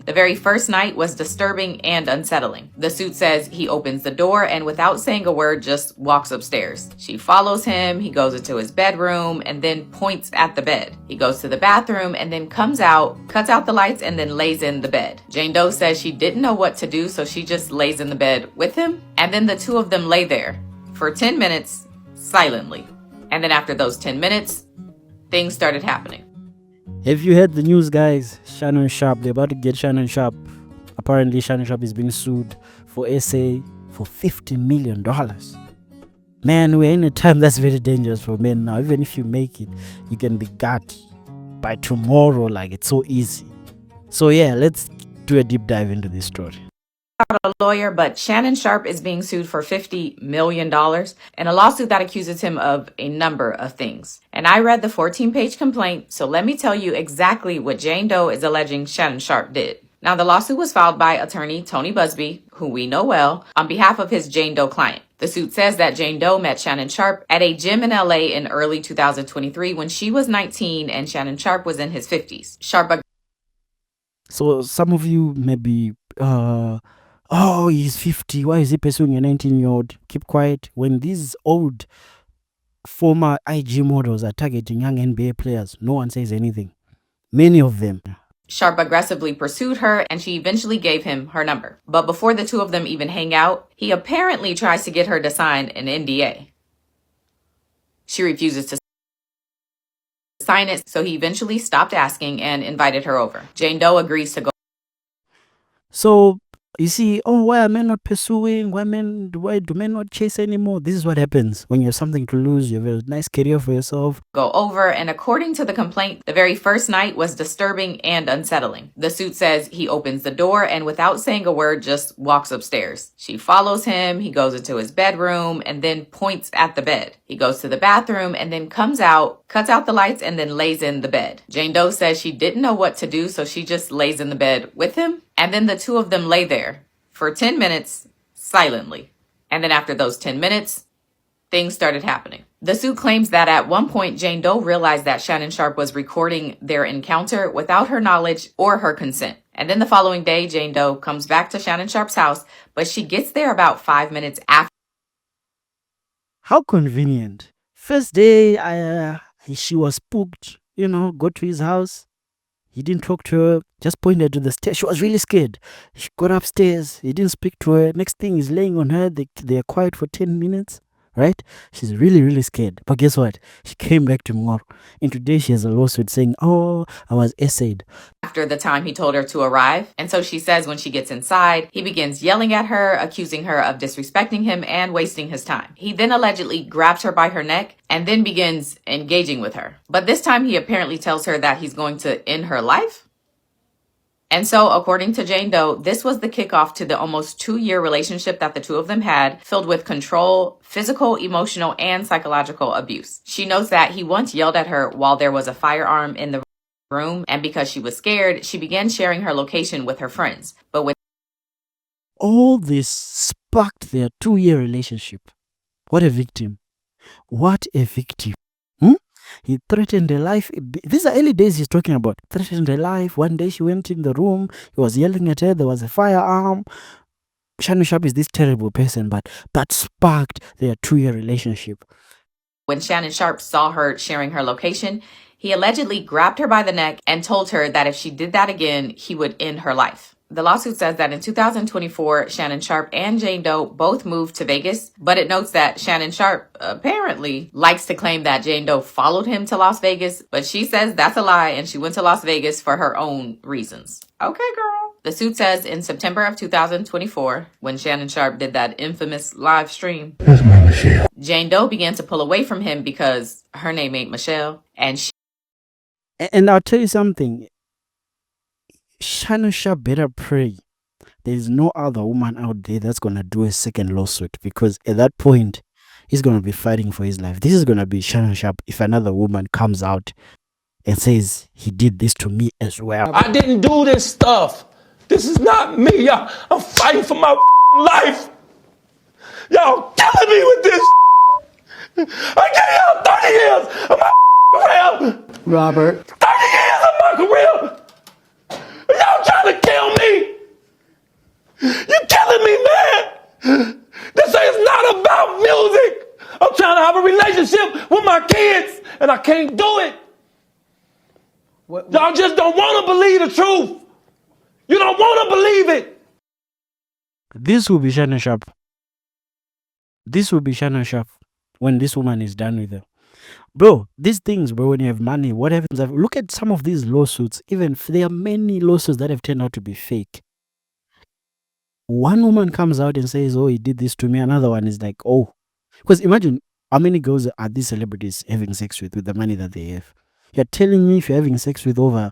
The very first night was disturbing and unsettling. The suit says he opens the door and without saying a word just walks upstairs. She follows him, he goes into his bedroom and then points at the bed. He goes to the bathroom and then comes out, cuts out the lights and then lays in the bed. Jane Doe says she didn't know what to do, so she just lays in the bed with him. And then the two of them lay there for 10 minutes silently. And then after those 10 minutes, things started happening. Have you heard the news, guys? Shannon Sharpe, they're about to get Shannon Sharpe. Apparently, Shannon Sharpe is being sued for SA for $50 million. Man, we're in a time that's very dangerous for men now. Even if you make it, you can be got by tomorrow. Like, it's so easy. So yeah, let's do a deep dive into this story. A lawyer, but Shannon Sharpe is being sued for $50 million in a lawsuit that accuses him of a number of things. And I read the 14-page complaint, so let me tell you exactly what Jane Doe is alleging Shannon Sharpe did. Now, the lawsuit was filed by attorney Tony Busby, who we know well, on behalf of his Jane Doe client. The suit says that Jane Doe met Shannon Sharpe at a gym in LA in early 2023 when she was 19 and Shannon Sharpe was in his 50s. Sharpe. So some of you may be, oh, he's 50. Why is he pursuing a 19-year-old? Keep quiet. When these old former IG models are targeting young NBA players, no one says anything. Many of them. Sharpe aggressively pursued her and she eventually gave him her number. But before the two of them even hang out, he apparently tries to get her to sign an NDA. She refuses to sign it, so he eventually stopped asking and invited her over. Jane Doe agrees to go. So, you see, oh, why are men not pursuing? Why do men not chase anymore? This is what happens when you have something to lose. You have a nice career for yourself. Go over, and according to the complaint, the very first night was disturbing and unsettling. The suit says he opens the door and without saying a word just walks upstairs. She follows him, he goes into his bedroom and then points at the bed. He goes to the bathroom and then comes out, cuts out the lights and then lays in the bed. Jane Doe says she didn't know what to do, so she just lays in the bed with him. And then the two of them lay there for 10 minutes silently. And then after those 10 minutes, things started happening. The suit claims that at one point, Jane Doe realized that Shannon Sharpe was recording their encounter without her knowledge or her consent. And then the following day, Jane Doe comes back to Shannon Sharpe's house, but she gets there about 5 minutes after. How convenient. First day, she was spooked, go to his house. He didn't talk to her, just pointed to the stairs. She was really scared. She got upstairs. He didn't speak to her. Next thing, he's laying on her. They're quiet for 10 minutes, right? She's really, really scared. But guess what? She came back tomorrow. And today she has a lawsuit saying, oh, I was essayed. After the time he told her to arrive. And so she says when she gets inside, he begins yelling at her, accusing her of disrespecting him and wasting his time. He then allegedly grabs her by her neck and then begins engaging with her. But this time he apparently tells her that he's going to end her life. And so, according to Jane Doe, this was the kickoff to the almost 2-year relationship that the two of them had, filled with control, physical, emotional, and psychological abuse. She notes that he once yelled at her while there was a firearm in the room, and because she was scared, she began sharing her location with her friends. But with all this sparked their 2-year relationship. What a victim. What a victim. He threatened her life. These are early days he's talking about. Threatened her life. One day she went in the room. He was yelling at her. There was a firearm. Shannon Sharpe is this terrible person, but that sparked their 2-year relationship. When Shannon Sharpe saw her sharing her location, he allegedly grabbed her by the neck and told her that if she did that again, he would end her life. The lawsuit says that in 2024, Shannon Sharpe and Jane Doe both moved to Vegas, but it notes that Shannon Sharpe apparently likes to claim that Jane Doe followed him to Las Vegas, but she says that's a lie and she went to Las Vegas for her own reasons. Okay, girl. The suit says in September of 2024, when Shannon Sharpe did that infamous live stream, "That's my Michelle." Jane Doe began to pull away from him because her name ain't Michelle, and I'll tell you something. Shannon Sharpe better pray. There is no other woman out there that's going to do a second lawsuit, because at that point, he's going to be fighting for his life. This is going to be Shannon Sharpe if another woman comes out and says, he did this to me as well. I didn't do this stuff. This is not me, y'all. I'm fighting for my life. Y'all killing me with this. I gave y'all 30 years of my career. Robert. 30 years of my career. Y'all trying to kill me. relationship with my kids, and I can't do it. Y'all just don't want to believe the truth. You don't want to believe it. This will be Shannon Sharpe. This will be Shannon Sharpe when this woman is done with her. Bro, these things, bro, when you have money, what happens? Look at some of these lawsuits. Even there are many lawsuits that have turned out to be fake. One woman comes out and says, oh, he did this to me. Another one is like, oh. Because imagine how many girls are these celebrities having sex with the money that they have. You're telling me if you're having sex with over,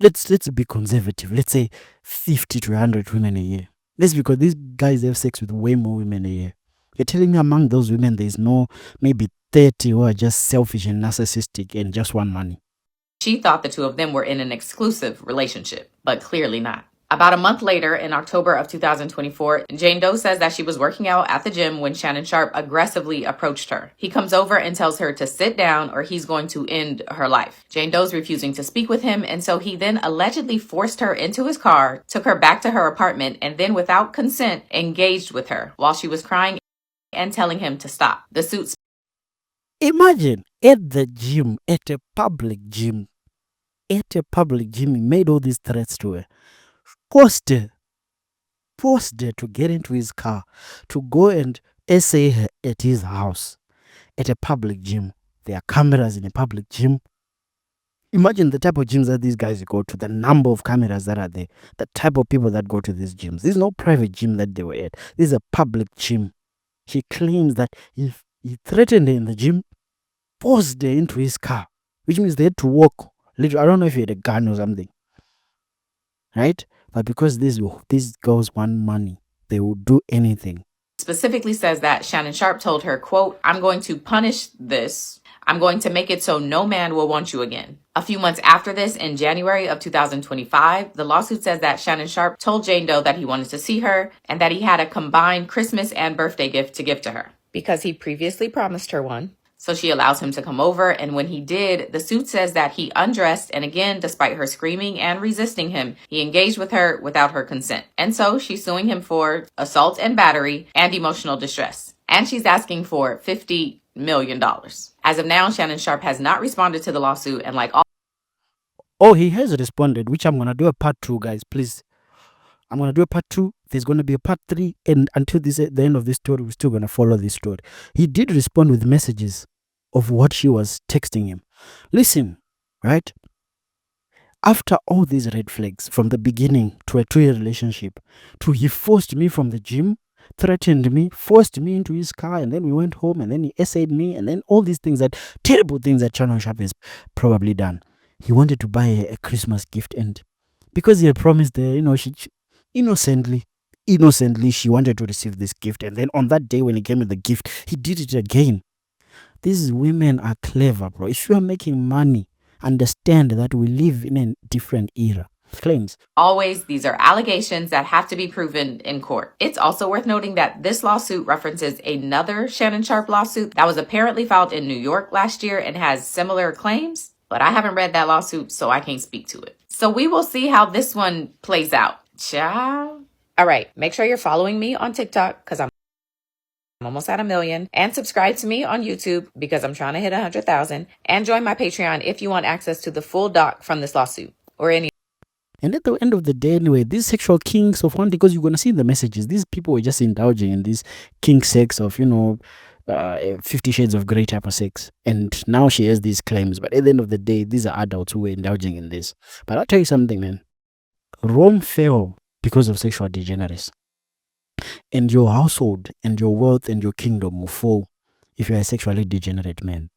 let's be conservative. Let's say 50 to 100 women a year. That's because these guys have sex with way more women a year. You're telling me among those women, there's no maybe 30 who are just selfish and narcissistic and just want money. She thought the two of them were in an exclusive relationship, but clearly not. About a month later, in October of 2024, Jane Doe says that she was working out at the gym when Shannon Sharpe aggressively approached her. He comes over and tells her to sit down or he's going to end her life. Jane Doe's refusing to speak with him, and so he then allegedly forced her into his car, took her back to her apartment, and then without consent, engaged with her while she was crying and telling him to stop. The suits. Imagine at the gym, at a public gym, he made all these threats to her. Forced her to get into his car, to go and essay her at his house, at a public gym. There are cameras in a public gym. Imagine the type of gyms that these guys go to, the number of cameras that are there, the type of people that go to these gyms. This is no private gym that they were at. This is a public gym. He claims that if he threatened her in the gym, forced her into his car, which means they had to walk. Literally, I don't know if he had a gun or something. Right? But because these girls want money, they will do anything. Specifically says that Shannon Sharpe told her, quote, I'm going to punish this. I'm going to make it so no man will want you again. A few months after this, in January of 2025, the lawsuit says that Shannon Sharpe told Jane Doe that he wanted to see her and that he had a combined Christmas and birthday gift to give to her because he previously promised her one. So she allows him to come over, and when he did, the suit says that he undressed, and again, despite her screaming and resisting him, he engaged with her without her consent. And so she's suing him for assault and battery and emotional distress. And she's asking for $50 million. As of now, Shannon Sharpe has not responded to the lawsuit, and like all... Oh, he has responded, which I'm going to do a part 2, guys, please. I'm going to do a part 2. There's going to be a part 3. And until the end of this story, we're still going to follow this story. He did respond with messages of what she was texting him. Listen, right? After all these red flags, from the beginning to a 2-year relationship, to he forced me from the gym, threatened me, forced me into his car, and then we went home, and then he essayed me, and then all these things, that terrible things that Shannon Sharpe has probably done. He wanted to buy a Christmas gift, and because he had promised her, she innocently she wanted to receive this gift, and then on that day when he came with the gift, he did it again. These women are clever, bro. If you are making money, understand that we live in a different era. Claims. Always, these are allegations that have to be proven in court. It's also worth noting that this lawsuit references another Shannon Sharpe lawsuit that was apparently filed in New York last year and has similar claims, but I haven't read that lawsuit, so I can't speak to it. So we will see how this one plays out. Ciao. All right, make sure you're following me on TikTok because I'm almost at 1 million, and subscribe to me on YouTube because I'm trying to hit 100,000, and join my Patreon if you want access to the full doc from this lawsuit or any. And at the end of the day, anyway, these sexual kinks of one, because you're going to see in the messages, these people were just indulging in this kink sex of, 50 Shades of Grey type of sex. And now she has these claims. But at the end of the day, these are adults who were indulging in this. But I'll tell you something, man. Rome fell because of sexual degeneracy. And your household and your wealth and your kingdom will fall if you're a sexually degenerate man.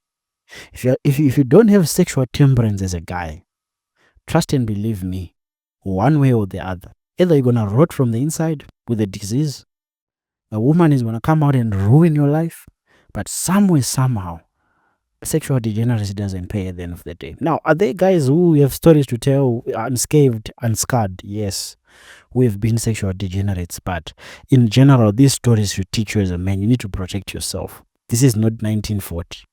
If you don't have sexual temperance as a guy, trust and believe me, one way or the other, either you're going to rot from the inside with a disease, a woman is going to come out and ruin your life, but somewhere, somehow, sexual degeneracy doesn't pay at the end of the day. Now, are there guys who have stories to tell, unscathed, unscarred? Yes, we've been sexual degenerates, but in general, these stories should teach you as a man, you need to protect yourself. This is not 1940.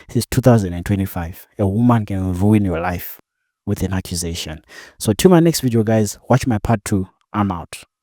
This is 2025. A woman can ruin your life with an accusation. So till my next video, guys, watch my part 2. I'm out.